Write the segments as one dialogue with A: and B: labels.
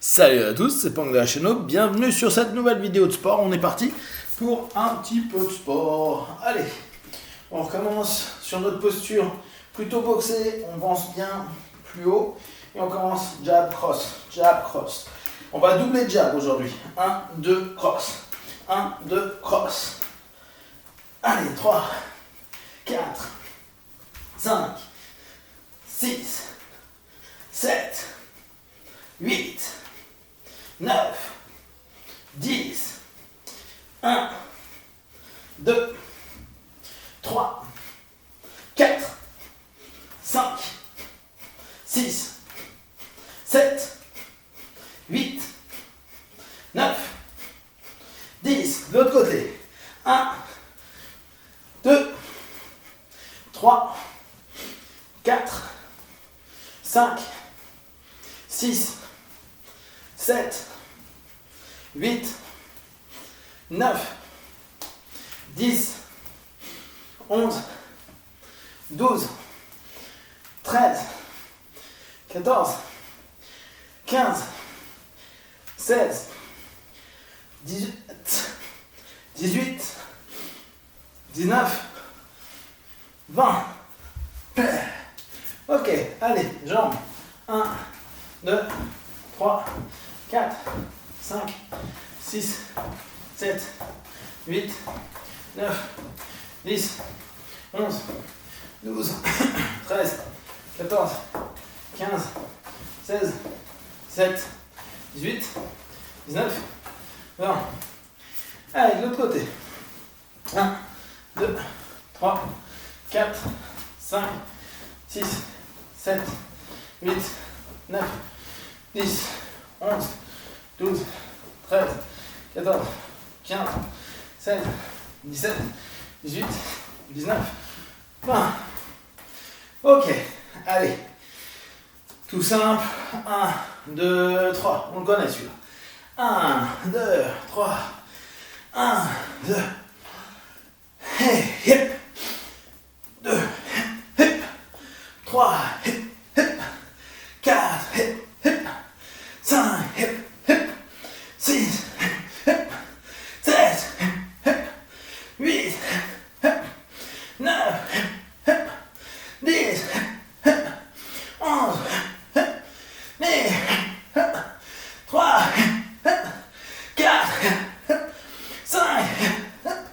A: Salut à tous, c'est Pang de la chaîne, bienvenue sur cette nouvelle vidéo de sport. On est parti pour un petit peu de sport. Allez, on recommence sur notre posture plutôt boxée, on pense bien plus haut et on commence jab, cross. On va doubler jab aujourd'hui. 1, 2, cross. 1, 2, cross. Allez, 3, 4, 5, 6, 7, 8, 9, 10, 1, 2, 3, 4, 5, 6, 7, 8, 9, 10. De l'autre côté. 1, 2, 3, 4, 5, 6, 7, 8, 9, 10, 11, 12, 13, 14, 15, 16, 18, 19, 20. Ok, allez, jambes. 1, 2, 3, 4, 5, 6, 7, 8, 9, 10, 11, 12, 13, 14, 15, 16, 17, 18, 19, 20. Allez, de l'autre côté. 1, 2, 3, 4, 5, 6, 7, 8, 9, 10, 11, 12, 13, 14, 15, 16, 17, 18, 19, 20. Ok, allez. Tout simple. 1, 2, 3. On le connaît celui-là. 1, 2, 3. 1, 2. Hey, hip. 2, hip. 3, hip, hip. 4, hip, hip. 5, hip, hip. 6, hip. 7, hip. 8, hip. 9, hip. 10, hip. 11, hip. 10, hip. 3, hip. 4, hip. 5, hip.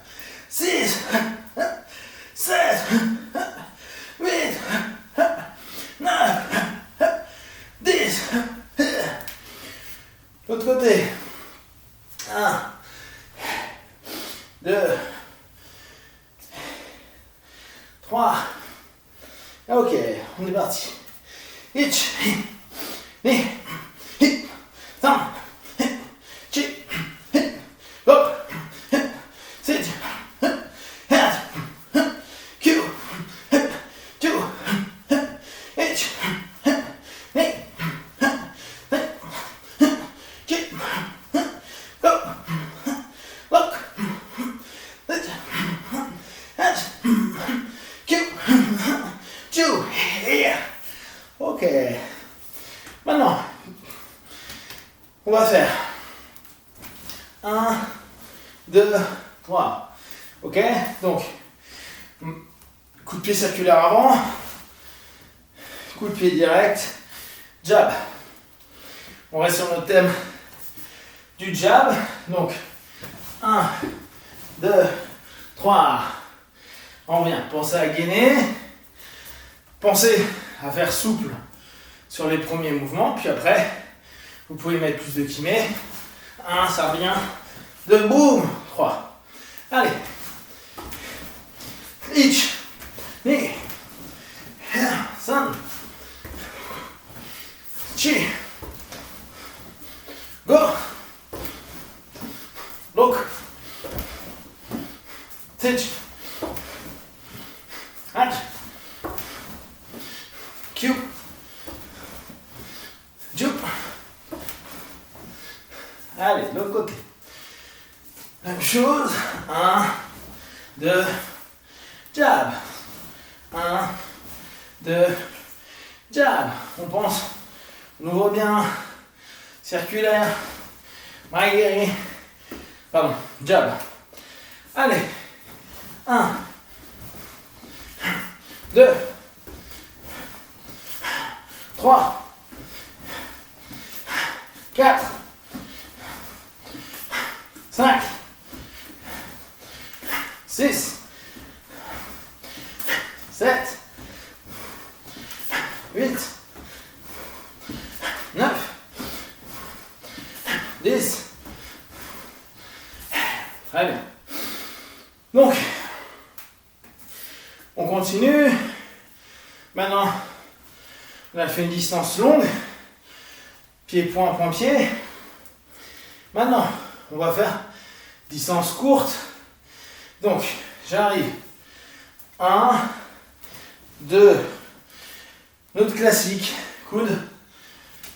A: 6, hip. 7, hip. 8, hip. 9, hip. 10. L'autre côté. 1, 2, 3. Ok, on est parti. Hitch, hip, hip, thumb, hip, chip, hip, hop, hip, sit, hip, head, hip, Q, hip, 2, hip, hitch, hip, knee, hip, hip, chip, hip, go, look, sit, head, Q, 2, yeah. Ok. Maintenant, on va faire 1, 2, 3. Ok? Donc, coup de pied circulaire avant, coup de pied direct, jab. On reste sur notre thème du jab. Donc, 1, 2, 3. On revient. Pensez à gainer. Pensez à faire souple sur les premiers mouvements. Puis après, vous pouvez mettre plus de kimé. 1, ça revient. 2, boum. 3. Allez. Hitch. Knee. Sun. Chi. Go. Look. Hitch. Hatch. Q. Jump. Allez, de l'autre côté. Même chose. 1, 2, jab. 1, 2, jab. On pense, on ouvre bien circulaire, Maigiri, pardon, jab. Allez, 1, 2, 3, 4, 5, 6, 7, 8, 9, 10. Très bien. Donc, on continue. Maintenant, on a fait une distance longue. Pied-point, point-pied. Maintenant, on va faire distance courte. Donc, j'arrive. 1, 2. Notre classique. Coude,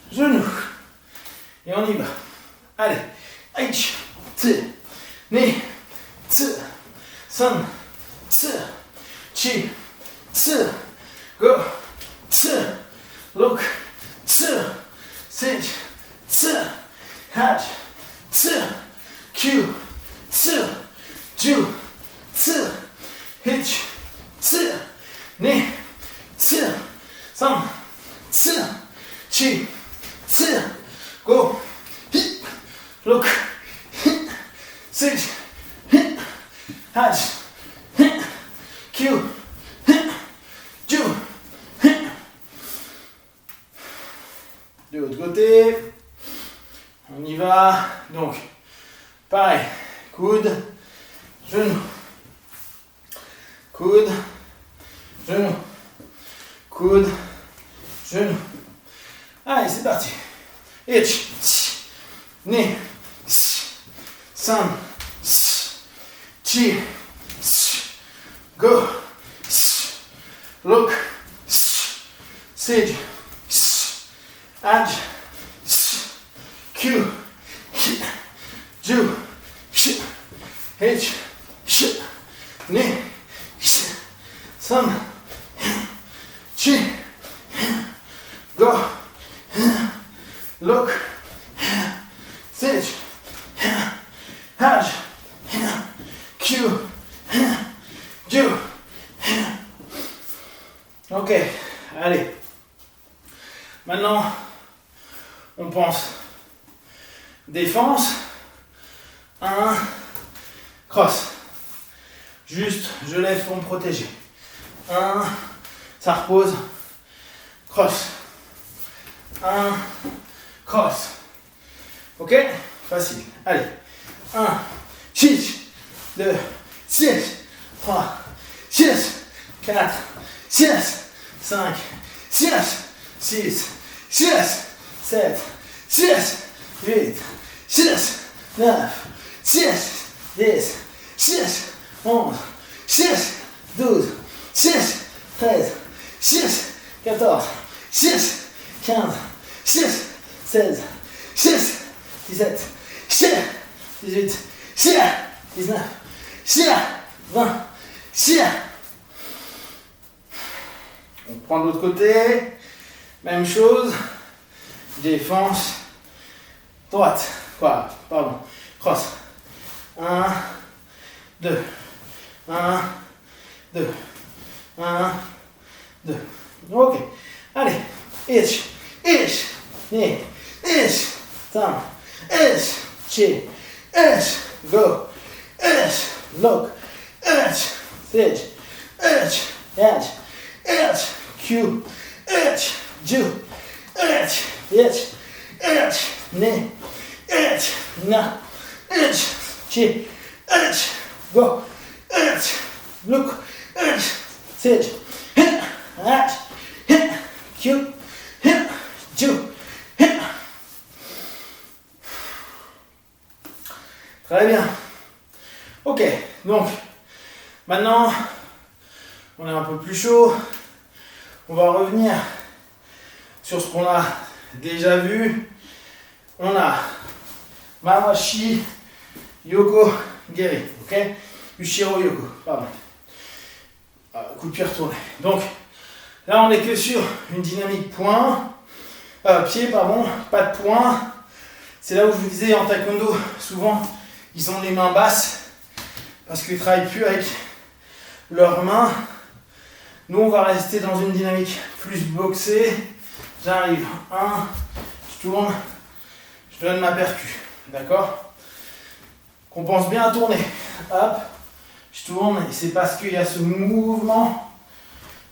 A: genou. Et on y va. Allez. H, T, ni, T, San, T, Chi, T, Go, T, Look, T, Sit, T, Hatch, T, Q, T, Ju, T, Hitch, T, ni, T, San, T, Chi, T, Go, Hit, Look, Hit, Sit, Hit, Hatch, Hit, Q, Hit, Ju, Hit. De l'autre côté, on y va. Donc, pareil, coude, genou, coude, genou, coude, genou. Allez, c'est parti. Hitch, ni, san, chi, go, look, sit, edge, Q, Ju, H, ni, san, chi, go, look, sit, edge, Q, Ju. Ok, allez. Maintenant, on pense défense. 1, cross. Juste, je lève pour me protéger. 1, ça repose. Cross. 1, cross. Ok? Facile. Allez. 1, 6, 2, 6, 3, 6, 4, 6, 5, 6, 6, 6, 7, 6, 8, 6, 9, 6, 10, 6, 11, 6, 12, 6, 13, 6, 14, 6, 15, 6, 16, 6, 17, 6, 18, 6, 19, 6, 20, 6. On prend de l'autre côté. Même chose. Défense. Droite. Quoi? Pardon. Cross. 1, 2. 1, 2. 1, 2. Ok. Allez. Hitch. Hitch. Knee. Hitch. Thumb. Hitch. Chi. Hitch. Go. Hitch. Look. Hitch. Sit. Hitch. Edge. Hitch. Q. Hitch. Ju. Hitch. Hitch. Hitch. Knee. Hitch. Na. Hitch. Chi. Hitch. Go. Hitch. Look. Hitch. Sit. Hit. Hitch. Hit. Q. Hit. Ju. Hit. Très bien. Ok, donc maintenant on est un peu plus chaud. On va revenir sur ce qu'on a déjà vu. On a Mawashi Yoko Geri, ok? Ushiro Yoko, pardon. Coup de pied retourné. Donc là on n'est que sur une dynamique point, pied, pardon, pas de point, C'est là où je vous disais, en taekwondo, souvent, ils ont les mains basses parce qu'ils ne travaillent plus avec leurs mains. Nous, on va rester dans une dynamique plus boxée. J'arrive, 1, je tourne, je donne ma percu, d'accord? On pense bien à tourner. Hop, je tourne et c'est parce qu'il y a ce mouvement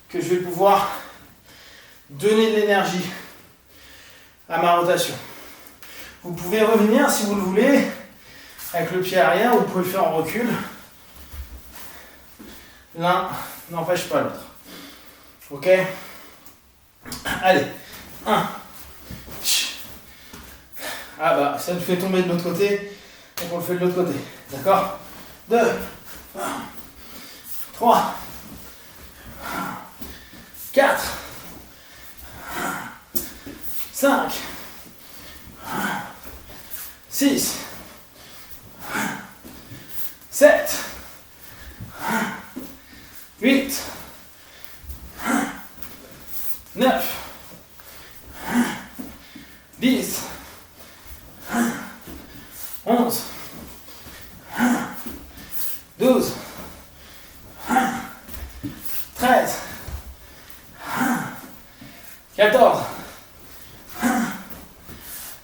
A: que je vais pouvoir donner de l'énergie à ma rotation. Vous pouvez revenir si vous le voulez avec le pied arrière, vous pouvez le faire en recul. L'un n'empêche pas l'autre. Ok? Allez, 1. Ah bah ça nous fait tomber de l'autre côté, donc on le fait de l'autre côté. D'accord? 2, 3, 4, 5, 6, 7, 8, 9, 10, 11, 12, 13, 14,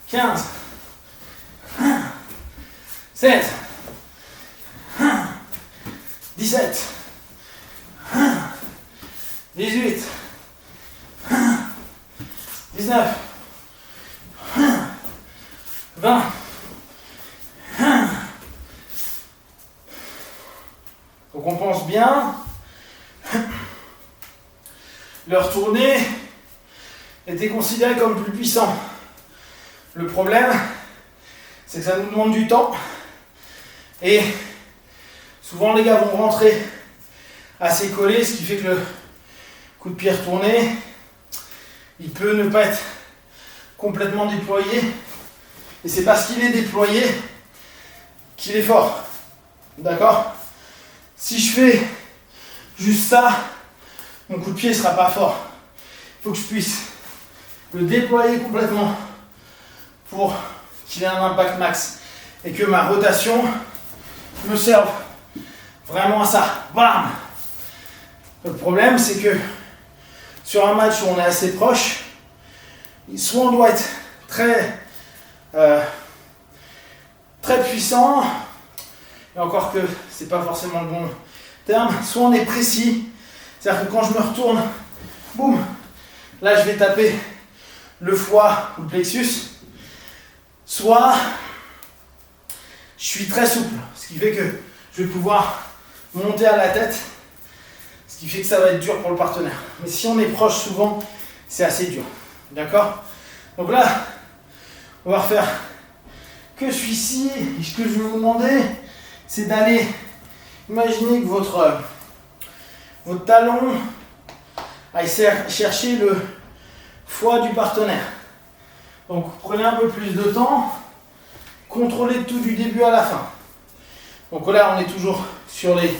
A: 15, 16, 17, 18, 19, 20. Donc on pense bien. Leur tournée était considérée comme plus puissant. Le problème, c'est que ça nous demande du temps. Et souvent les gars vont rentrer assez collés, ce qui fait que le coup de pied retourné, il peut ne pas être complètement déployé. Et c'est parce qu'il est déployé qu'il est fort. D'accord? Si je fais juste ça, mon coup de pied ne sera pas fort. Il faut que je puisse le déployer complètement pour qu'il ait un impact max. Et que ma rotation me serve vraiment à ça. Bam! Le problème, c'est que sur un match où on est assez proche, soit on doit être très puissant, et encore que c'est pas forcément le bon terme, soit on est précis, c'est-à-dire que quand je me retourne, boum, là je vais taper le foie ou le plexus, soit je suis très souple, ce qui fait que je vais pouvoir monter à la tête, ce qui fait que ça va être dur pour le partenaire. Mais si on est proche souvent, c'est assez dur, d'accord? Donc là, on va refaire que celui-ci. Et ce que je vais vous demander, c'est d'aller, imaginez que votre talon aille chercher le foie du partenaire. Donc prenez un peu plus de temps, contrôlez tout du début à la fin. Donc là, on est toujours sur les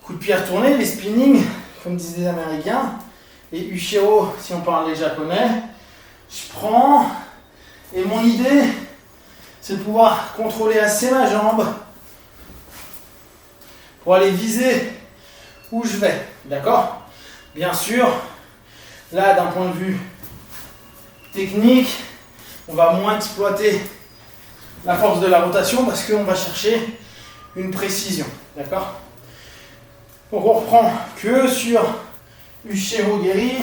A: coups de pied retournés, les spinning, comme disent les Américains, et Ushiro, si on parle les Japonais. Je prends, et mon idée, c'est de pouvoir contrôler assez ma jambe pour aller viser où je vais, d'accord? Bien sûr, là, d'un point de vue technique, on va moins exploiter la force de la rotation parce qu'on va chercher une précision, d'accord? Donc on reprend que sur Ushiro Geri,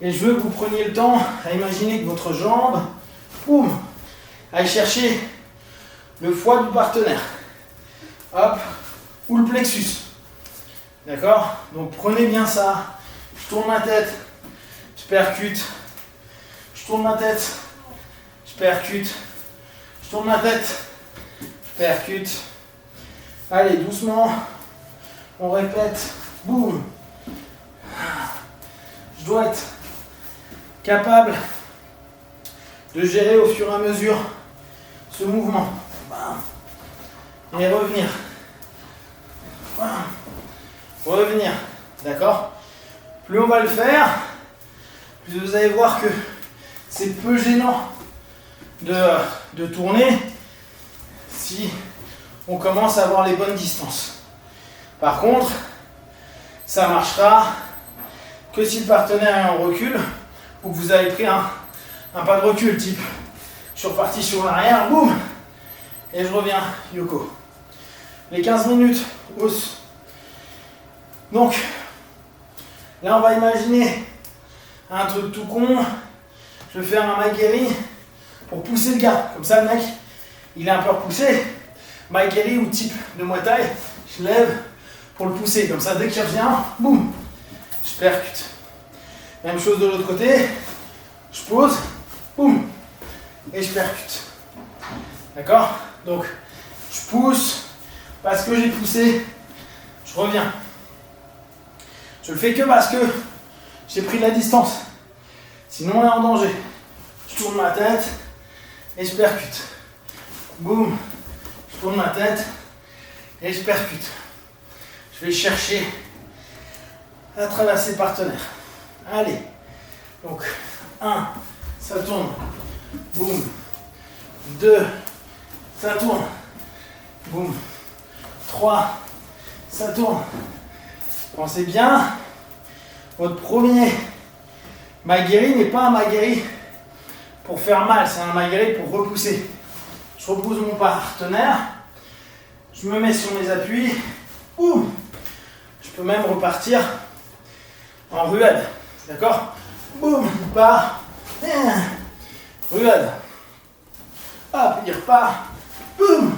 A: et je veux que vous preniez le temps à imaginer que votre jambe, boum, aille chercher le foie du partenaire, hop, ou le plexus, d'accord? Donc prenez bien ça, je tourne ma tête, je percute, je tourne ma tête, je percute, je tourne ma tête, je percute. Allez, doucement, on répète, boum. Je dois être capable de gérer au fur et à mesure ce mouvement. Et revenir. Revenir. D'accord? Plus on va le faire, plus vous allez voir que c'est peu gênant de tourner si on commence à avoir les bonnes distances. Par contre, ça marchera que si le partenaire est en recul ou que vous avez pris un pas de recul, type je suis reparti sur l'arrière, boum, et je reviens, Yoko. Les 15 minutes, hausse. Donc, là on va imaginer un truc tout con, je vais faire un Maigiri pour pousser le gars. Comme ça le mec, il est un peu repoussé. Maigiri ou type de Muay Thai, je lève pour le pousser. Comme ça, dès qu'il revient, boum, je percute. Même chose de l'autre côté, je pose, boum, et je percute. D'accord? Donc, je pousse, parce que j'ai poussé, je reviens. Je le fais que parce que j'ai pris de la distance. Sinon, on est en danger. Je tourne ma tête et je percute. Boum, je tourne ma tête et je percute. Je vais chercher à traverser le partenaire. Allez. Donc, 1, ça tourne. Boum. 2, ça tourne. Boum. 3, ça tourne. Pensez bien, votre premier Maigiri n'est pas un Maigiri pour faire mal, c'est un Maigiri pour repousser. Je repousse mon partenaire, je me mets sur mes appuis, boum. Je peux même repartir en ruade, d'accord? Boum, il part, ruade. Hop, il repart, boum,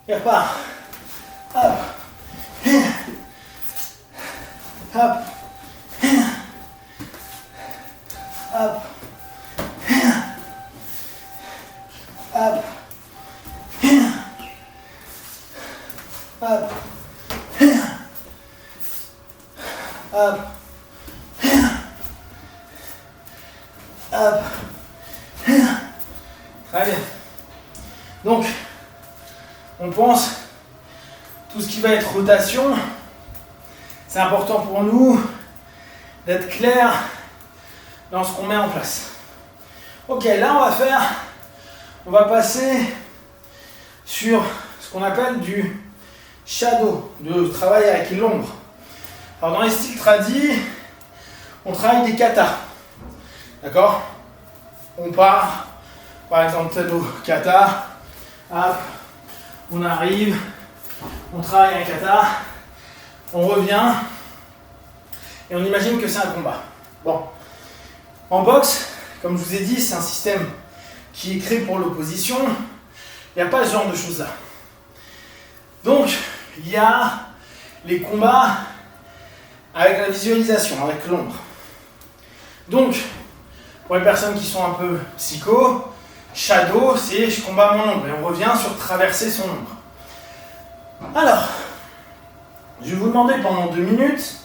A: il repart, hop, hop, hop, hop, hop, hop, hop. Très bien. Donc, on pense tout ce qui va être rotation. C'est important pour nous d'être clair dans ce qu'on met en place. Ok, là on va passer sur ce qu'on appelle du shadow, de travail avec l'ombre. Alors dans les styles tradis, on travaille des katas. D'accord? On part, par exemple, Tado kata, hop, on arrive, on travaille un kata, on revient, et on imagine que c'est un combat. Bon, en boxe, comme je vous ai dit, c'est un système qui est créé pour l'opposition, il n'y a pas ce genre de choses-là. Donc, il y a les combats avec la visualisation, avec l'ombre. Donc, pour les personnes qui sont un peu psycho, shadow, c'est je combats mon ombre, et on revient sur traverser son ombre. Alors, je vais vous demander pendant 2 minutes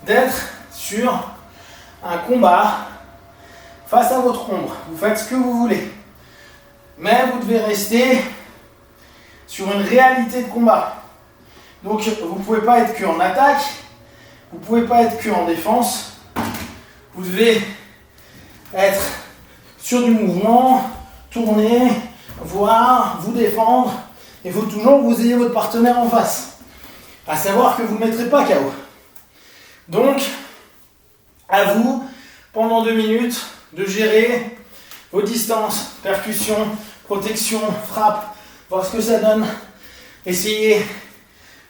A: d'être sur un combat face à votre ombre. Vous faites ce que vous voulez. Mais vous devez rester sur une réalité de combat. Donc vous ne pouvez pas être que en attaque, vous ne pouvez pas être que en défense. Vous devez être sur du mouvement, tourner, voir, vous défendre. Il faut toujours que vous ayez votre partenaire en face. À savoir que vous ne mettrez pas KO. Donc, à vous, pendant 2 minutes, de gérer vos distances, percussion, protection, frappe, voir ce que ça donne. Essayez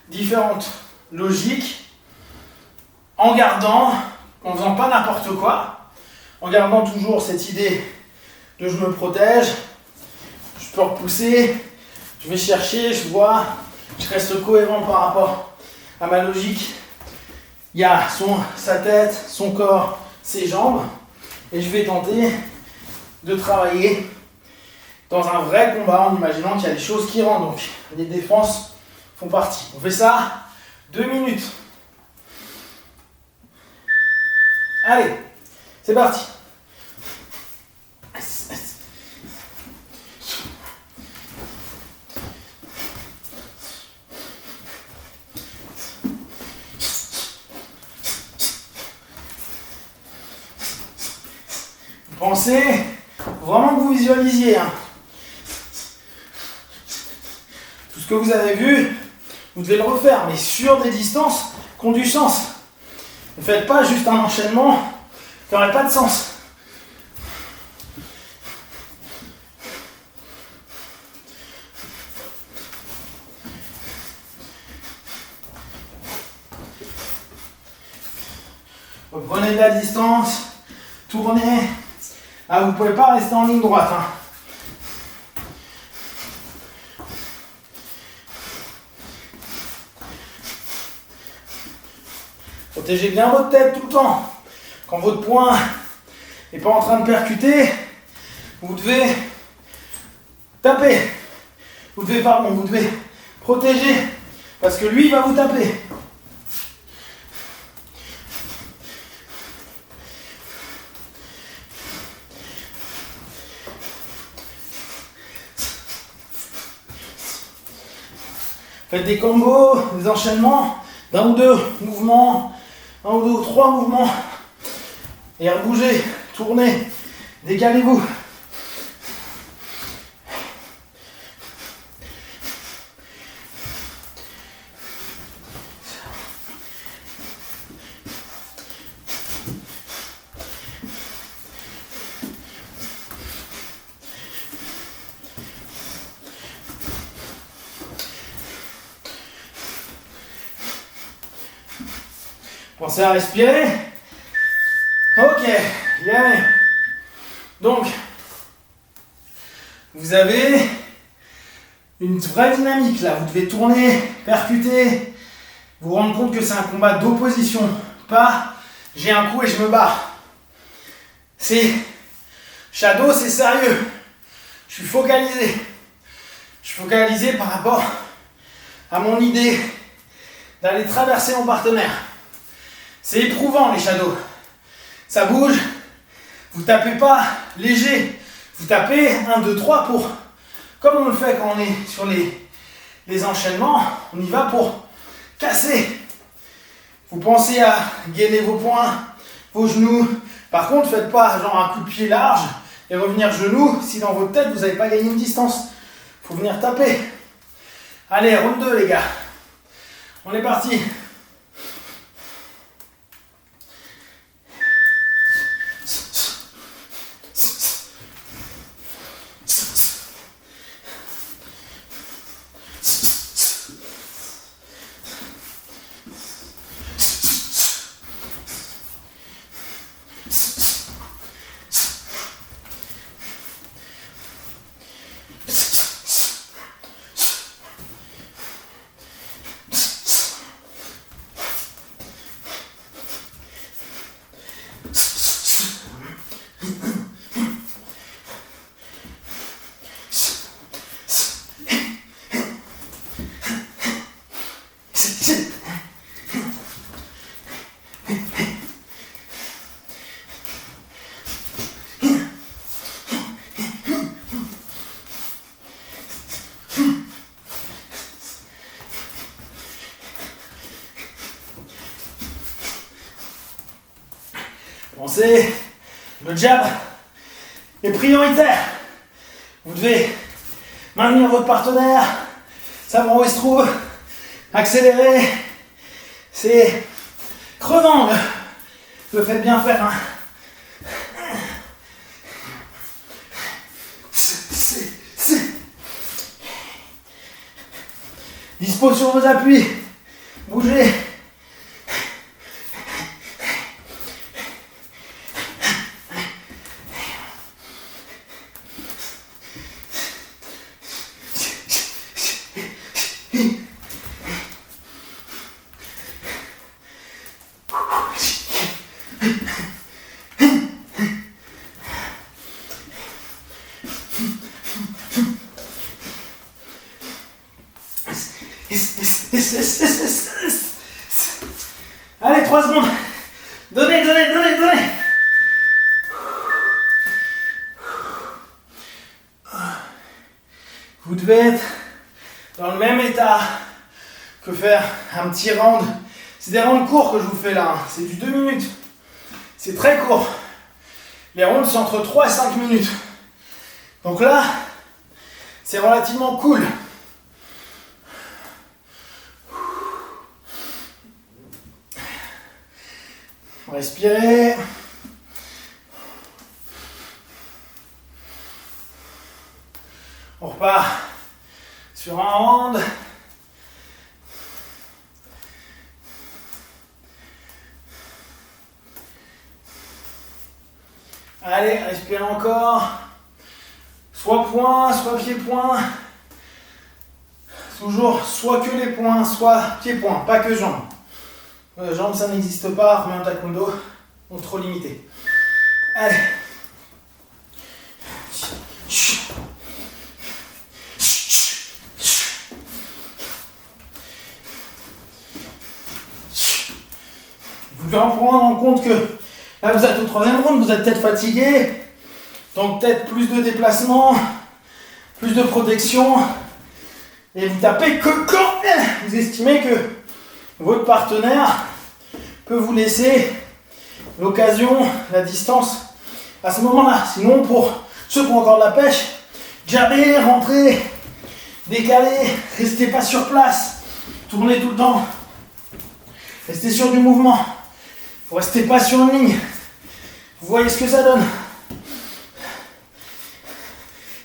A: différentes logiques en gardant, en faisant pas n'importe quoi, en gardant toujours cette idée de je me protège, je peux repousser, je vais chercher, je vois, je reste cohérent par rapport à ma logique. Il y a sa tête, son corps, ses jambes, et je vais tenter de travailler dans un vrai combat en imaginant qu'il y a des choses qui rentrent. Donc les défenses font partie. On fait ça 2 minutes. Allez, c'est parti. Pensez vraiment que vous visualisiez. Hein. Tout ce que vous avez vu, vous devez le refaire, mais sur des distances qui ont du sens. Ne faites pas juste un enchaînement qui n'aurait pas de sens. Prenez de la distance, tournez. Ah, vous ne pouvez pas rester en ligne droite. Hein. Protégez bien votre tête tout le temps. Quand votre poing n'est pas en train de percuter, vous devez taper. Vous devez protéger. Parce que lui, il va vous taper. Faites des combos, des enchaînements d'un ou deux mouvements, un ou deux ou trois mouvements. Et rebougez, tournez, décalez-vous. Pensez à respirer. Ok, bien. Donc, vous avez une vraie dynamique là. Vous devez tourner, percuter, vous rendre compte que c'est un combat d'opposition. Pas j'ai un coup et je me barre. C'est shadow, c'est sérieux. Je suis focalisé. Je suis focalisé par rapport à mon idée d'aller traverser mon partenaire. C'est éprouvant les shadows. Ça bouge. Vous tapez pas léger. Vous tapez 1, 2, 3 pour... Comme on le fait quand on est sur les enchaînements, on y va pour casser. Vous pensez à gainer vos poings, vos genoux. Par contre, faites pas genre un coup de pied large et revenir genou si dans votre tête vous n'avez pas gagné une distance. Il faut venir taper. Allez, round 2 les gars. On est parti. Pensez, le jab est prioritaire. Vous devez maintenir votre partenaire, savoir où il se trouve, accélérer. C'est crevant le fait de bien faire. Hein. Dispo sur vos appuis. Bougez. Allez, 3 secondes. Donnez. Vous devez être dans le même état que faire un petit round. C'est des rounds courts que je vous fais là. Hein. C'est du 2 minutes. C'est très court. Les rounds, c'est entre 3 et 5 minutes. Donc là, c'est relativement cool. Respirez. On repart sur un round. Allez, respirez encore. Soit poing, soit pied-point. Toujours soit que les poings, soit pied-point, pas que jambes. Jambes, ça n'existe pas. Remets un taekwondo, on est trop limité. Allez. Vous devez en prendre en compte que là, vous êtes au troisième round, vous êtes peut-être fatigué. Donc peut-être plus de déplacement, plus de protection. Et vous tapez que quand vous estimez que votre partenaire peut vous laisser l'occasion, la distance à ce moment-là. Sinon, pour ceux qui ont encore de la pêche, jabber, rentrer, décaler, restez pas sur place, tournez tout le temps. Restez sur du mouvement. Vous restez pas sur une ligne. Vous voyez ce que ça donne.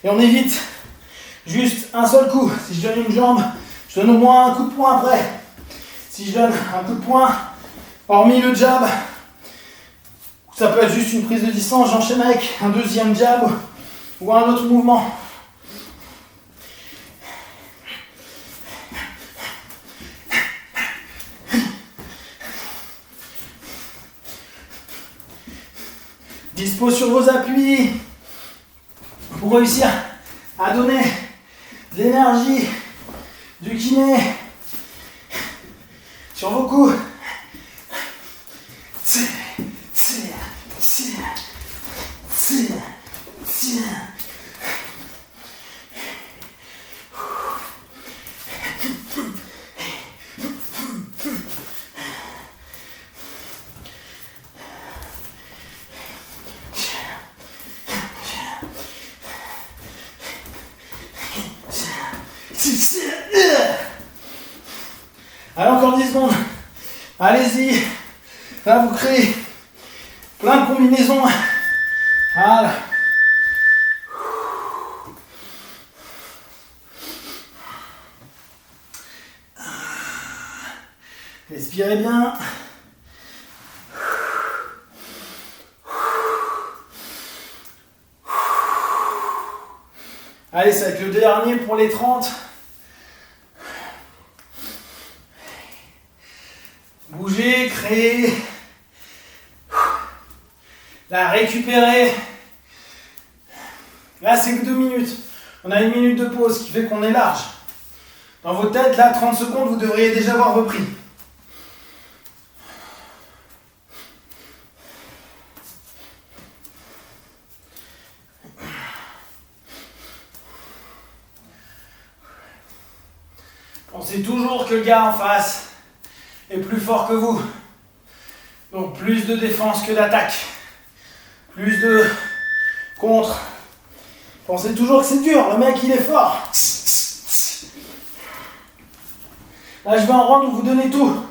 A: Et on évite juste un seul coup. Si je donne une jambe, je donne au moins un coup de poing après. Si je donne un coup de poing, hormis le jab, ça peut être juste une prise de distance, j'enchaîne avec un deuxième jab ou un autre mouvement. Dispo sur vos appuis pour réussir à donner de l'énergie, du kiné sur vos coups. Allez, encore 10 secondes. Allez-y. Là, vous créez plein de combinaisons. Voilà. Respirez bien. Allez, ça va être le dernier pour les 30. Bougez, créez. Là, récupérez. Là, c'est que 2 minutes. On a 1 minute de pause, ce qui fait qu'on est large. Dans vos têtes, là, 30 secondes, vous devriez déjà avoir repris. Pensez toujours que le gars en face est plus fort que vous. Donc plus de défense que d'attaque. Plus de contre. Pensez toujours que c'est dur, le mec il est fort. Là je vais en rendre où vous donnez tout.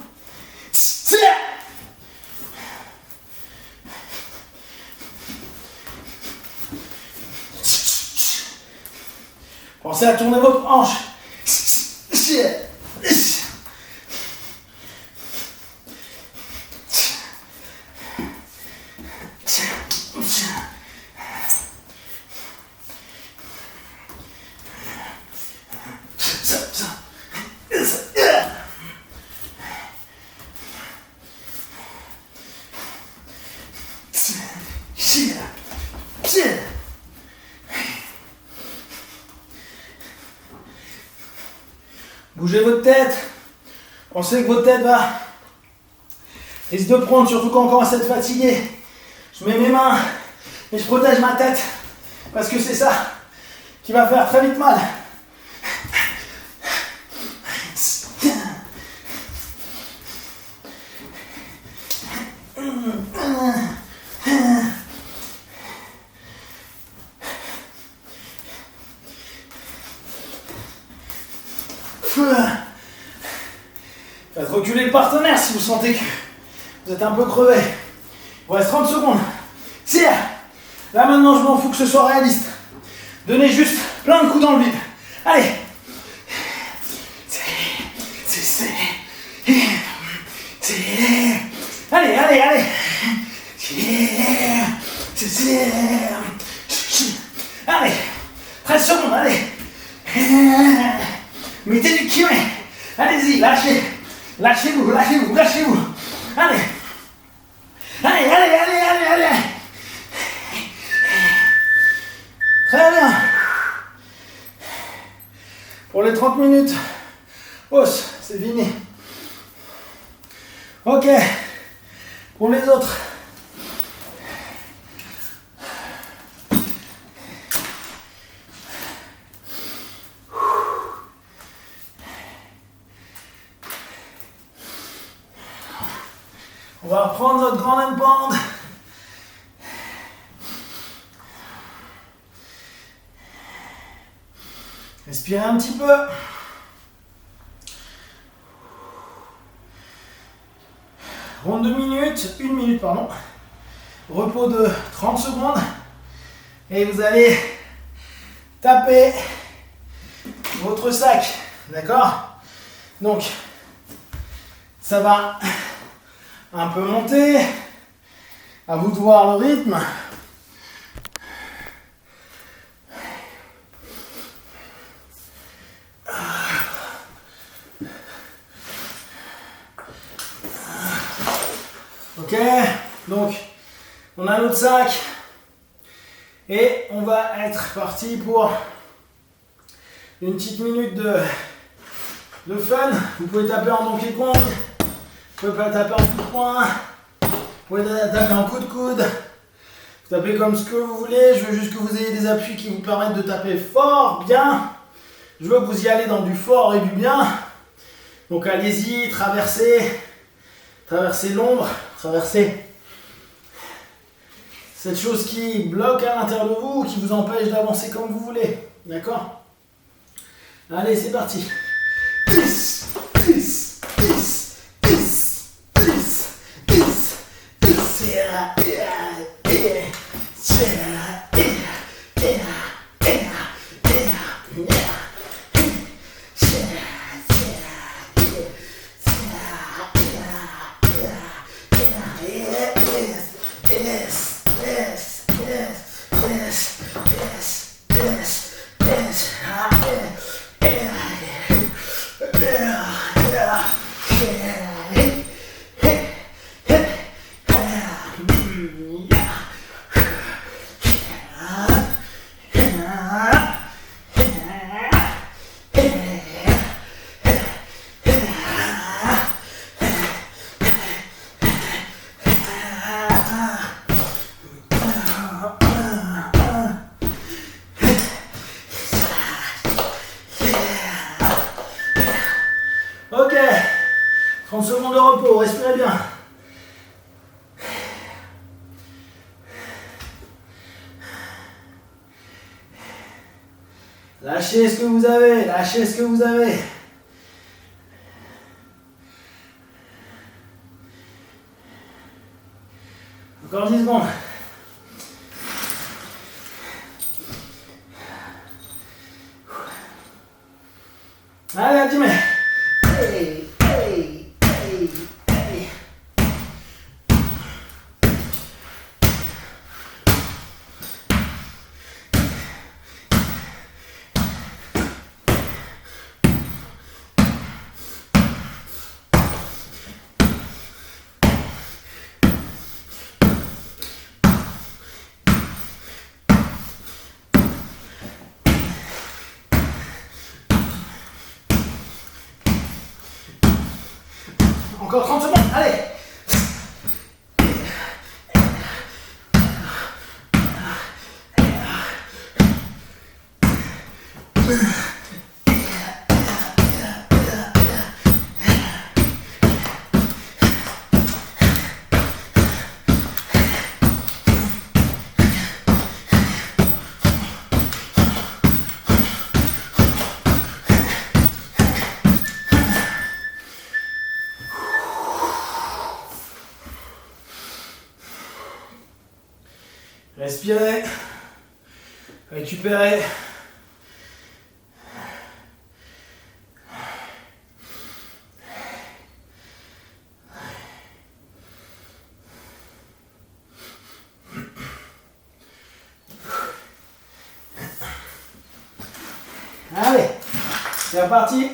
A: Pensez à tourner votre hanche. Bougez votre tête. Pensez que votre tête risque de prendre, surtout quand on commence à être fatigué. Je mets mes mains et je protège ma tête parce que c'est ça qui va faire très vite mal. Faites reculer le partenaire si vous sentez que vous êtes un peu crevé. Il vous reste 30 secondes. Tire. Là maintenant, je m'en fous que ce soit réaliste. Donnez juste plein de coups dans le vide. Allez. Allez, allez, allez. Allez. 13 secondes, allez. Mettez du kiné. Allez-y, lâchez. Lâchez-vous, lâchez-vous, lâchez-vous. Allez. Allez, allez, allez, allez, allez. Très bien. Pour les 30 minutes, hausse, c'est fini. Ok. Pour les autres. On va reprendre notre grand and pound. Respirez un petit peu. Ronde de minutes, 1 minute pardon. Repos de 30 secondes. Et vous allez taper votre sac. D'accord? Donc, ça va un peu monter. À vous de voir le rythme. Ok, donc on a notre sac et on va être parti pour une petite minute de fun. Vous pouvez taper en Donkey Kong, vous pouvez pas taper en coup de poing, vous pouvez taper en coup de coude, vous tapez comme ce que vous voulez. Je veux juste que vous ayez des appuis qui vous permettent de taper fort, bien. Je veux que vous y allez dans du fort et du bien. Donc allez-y, traversez l'ombre, traversez cette chose qui bloque à l'intérieur de vous, qui vous empêche d'avancer comme vous voulez. D'accord? Allez, c'est parti. 10, 10, 10, 10, 10, 10, 10. Ok, 30 secondes de repos, respirez bien. Lâchez ce que vous avez, lâchez ce que vous avez. Encore 10 secondes. Allez, à 10 mètres. Hey, hey, hey, hey. Encore 30 secondes, allez. Expirez. Récupérez. Allez, c'est reparti.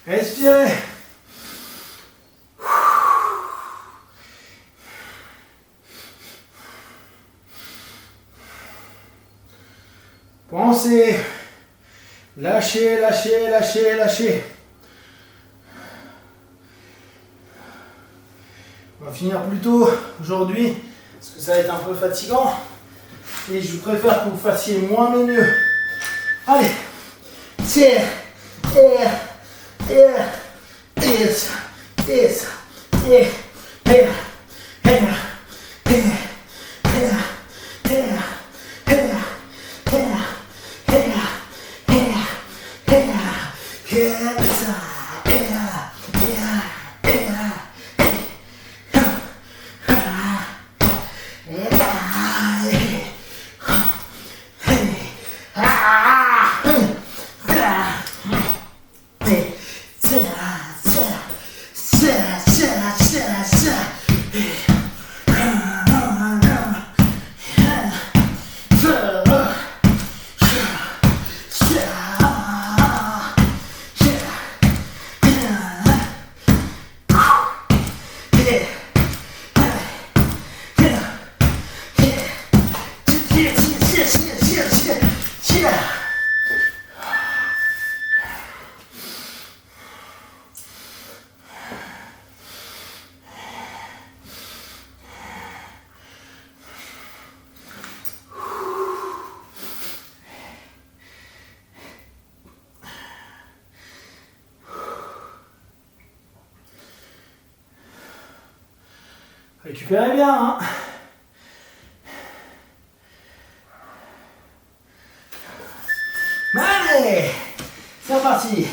A: Respirez. Pensez. Lâchez, lâchez, lâchez, lâchez. On va finir plus tôt aujourd'hui parce que ça va être un peu fatigant et je préfère que vous fassiez moins mais mieux. Allez. Tire. Récupérez bien, hein. Allez, c'est reparti.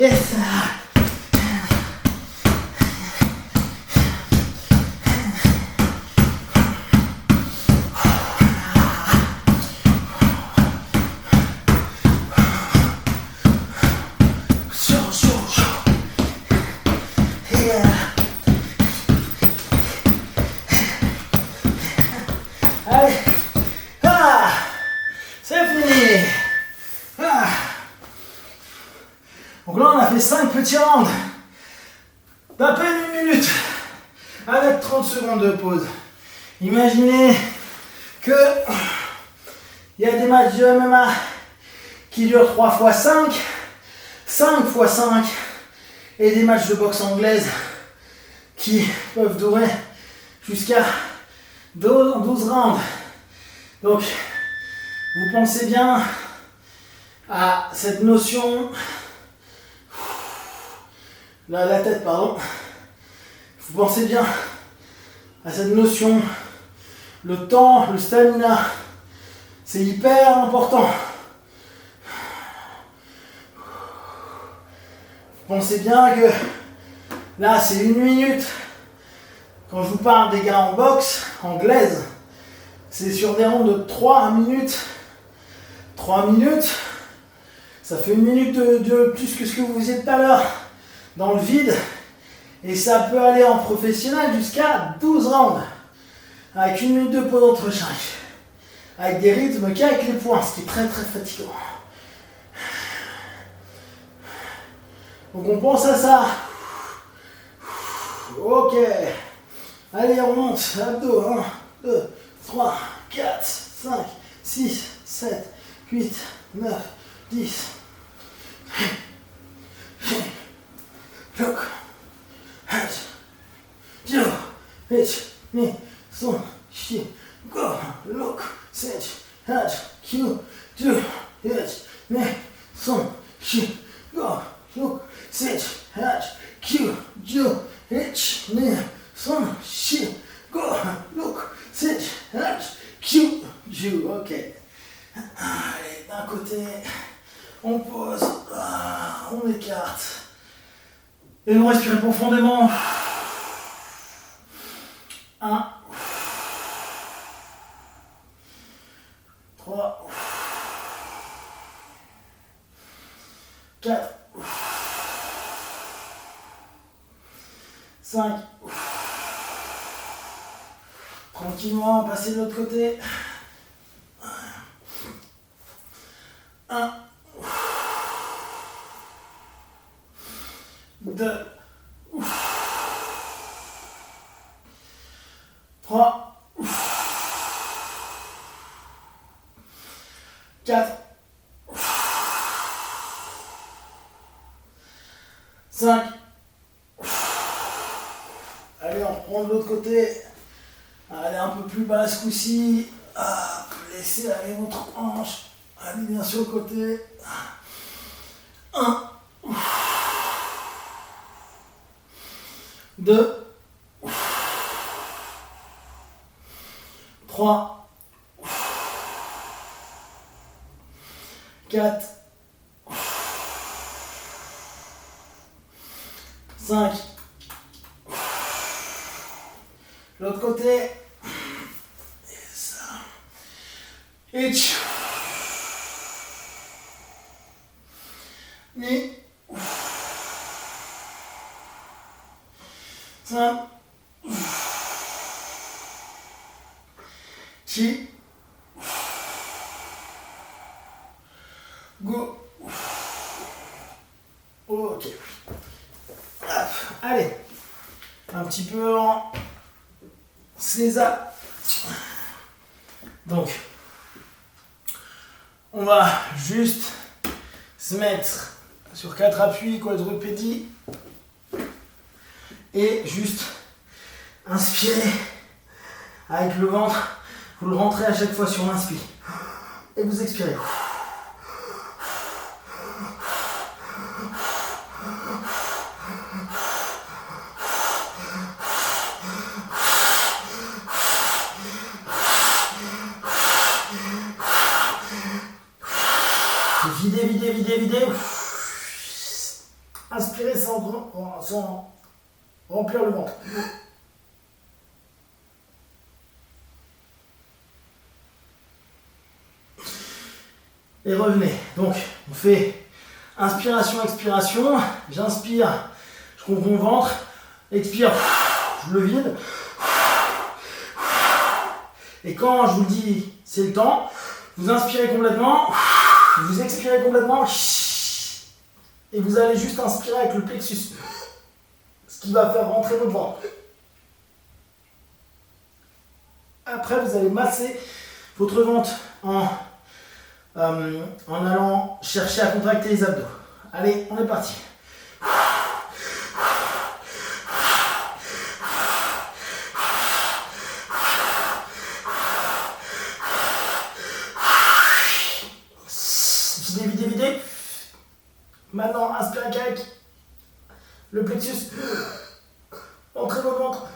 A: Yes. Allez, c'est fini. Donc là, on a fait 5 petits rounds d'à peine 1 minute avec 30 secondes de pause. Imaginez que il y a des matchs de MMA qui durent 3 x 5, 5 x 5 et des matchs de boxe anglaise qui peuvent durer jusqu'à 12 rounds. Donc, vous pensez bien à cette notion la tête, pardon. Vous pensez bien à cette notion, le temps, le stamina, c'est hyper important. Vous pensez bien que là c'est 1 minute. Quand je vous parle des gars en boxe anglaise, c'est sur des rondes de 3 minutes. 3 minutes, ça fait 1 minute de plus que ce que vous faisiez tout à l'heure dans le vide. Et ça peut aller en professionnel jusqu'à 12 rounds. Avec 1 minute de pause entre chaque. Avec des rythmes qu'avec les points, ce qui est très très fatigant. Donc on pense à ça. Ok. Allez, on monte. Abdos. 1, 2, 3, 4, 5, 6, 7, 8, 9, 10. Look. Hands. 0, 8, 2, 1, shi, go. Look. 7, 8, Q, 2, 8, 2, 1, shi, go. Look. 7, 8, Q, 2, 8, 2, 1, shi, go. Look. 7, 8, Q, 2. Ok. Allez, d'un côté, on pose, on écarte. Et on respire profondément. 1, 3, 4, 5. Tranquillement, passer de l'autre côté. 1, 2, 3, 4, 5. Allez, on reprend de l'autre côté. Allez, un peu plus bas ce coup-ci. Laissez aller votre hanche. Allez bien sur le côté. 1, 2, 3, 4, 5. L'autre côté. Et ça. Et tch. Ni. 5. Chi. Go. Ok. Hop. Allez. Un petit peu en César. Donc, on va juste se mettre sur 4 appuis, quadrupédie. Et juste inspirer avec le ventre. Vous le rentrez à chaque fois sur l'inspire. Et vous expirez. Videz, videz, videz, videz. Inspirez sans remplir le ventre. Et revenez. Donc, on fait inspiration, expiration. J'inspire, je comprends le ventre. Expire, je le vide. Et quand je vous dis c'est le temps, vous inspirez complètement, vous expirez complètement. Et vous allez juste inspirer avec le plexus. Ce qui va faire rentrer votre ventre. Après, vous allez masser votre ventre en allant chercher à contracter les abdos. Allez, on est parti. Videz, videz, videz. Maintenant, inspirez avec le plexus. Entrez votre ventre.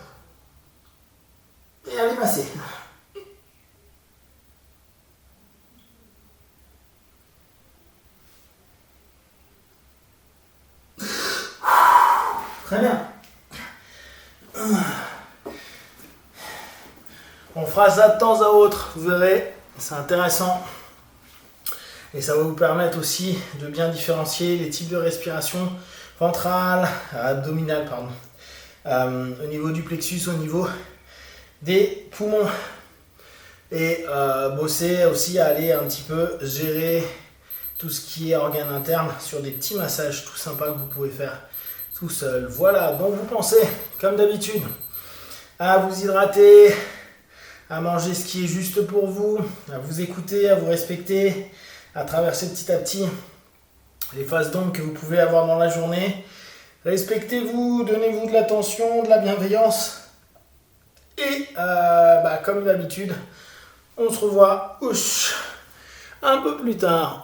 A: Et allez masser. Très bien. On fera ça de temps à autre, vous verrez, c'est intéressant. Et ça va vous permettre aussi de bien différencier les types de respiration ventrale, abdominale, au niveau du plexus, au niveau des poumons. Et bosser aussi à aller un petit peu gérer tout ce qui est organes internes sur des petits massages tout sympas que vous pouvez faire tout seul. Voilà, donc vous pensez, comme d'habitude, à vous hydrater, à manger ce qui est juste pour vous, à vous écouter, à vous respecter, à traverser petit à petit les phases d'ombre que vous pouvez avoir dans la journée. Respectez-vous, donnez-vous de l'attention, de la bienveillance. Et comme d'habitude, on se revoit un peu plus tard.